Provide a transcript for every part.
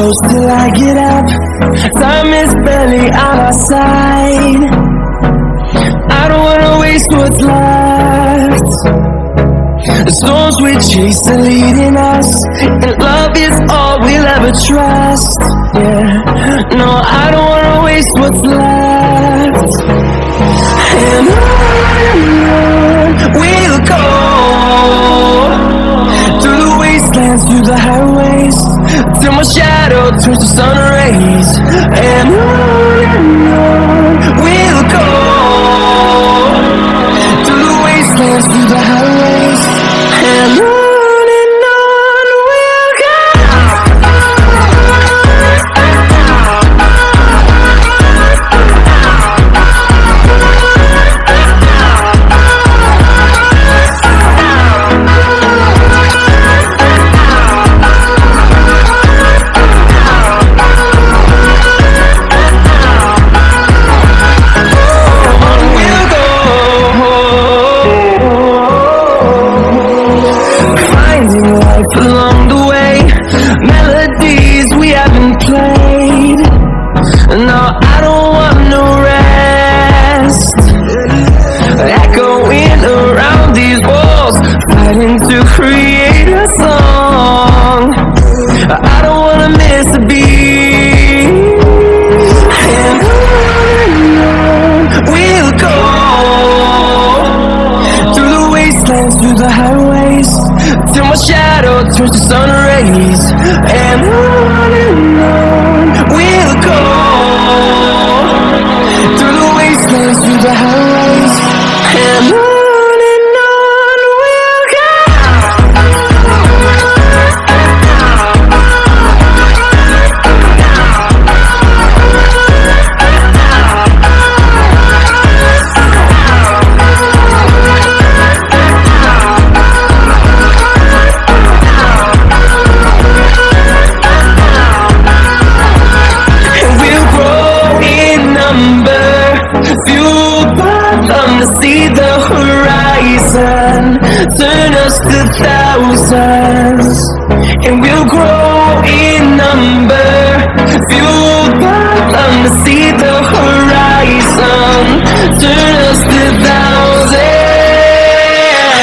close till I get up. Time is barely on our side. I don't wanna waste what's left. The storms we chase are leading us, and love is all we'll ever trust. Yeah, no, I don't wanna waste what's left. And on we'll go, through the wastelands, through the highways, till my shadow turns to sun rays. And on we'll go, through the wastelands, through the highways, and on we'll go. Along the way, melodies we haven't played. No, I don't want no rest. Echoing around these walls, fighting to create a song. I don't wanna miss a beat. And on we'll go, through the wastelands, through the highways, till my shadow turns to sun rays. And on we'll go, through the wastelands, through the highways, and on we'll go. See the horizon, turn us to thousands, and we'll grow in number, fueled by them. To see the horizon, turn us to thousands,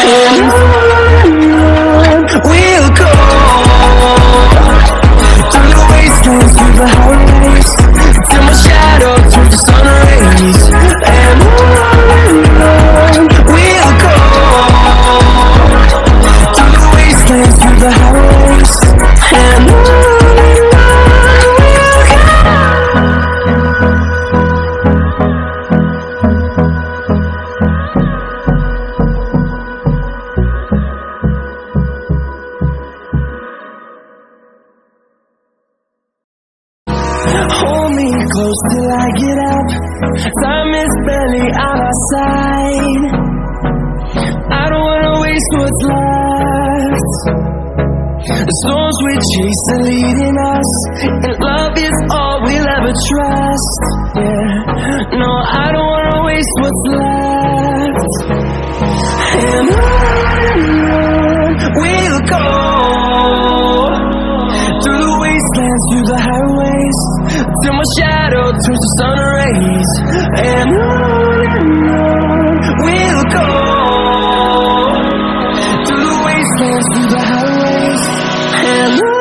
and we'll go, through the wastelands, through the highways, till my shadow turns to sun rays. And we'll go, through the wastelands, through the highways, and on we'll hold me close till I get up. Time is barely on our side. I don't wanna waste what's left. The storms we chase are leading us, and love is all we'll ever trust. Yeah, no, I don't wanna waste what's left. And on we'll go, through the wastelands, through the highways, till my shadow turns to sun rays. And on we'll go, through the wastelands, through the highways, and on.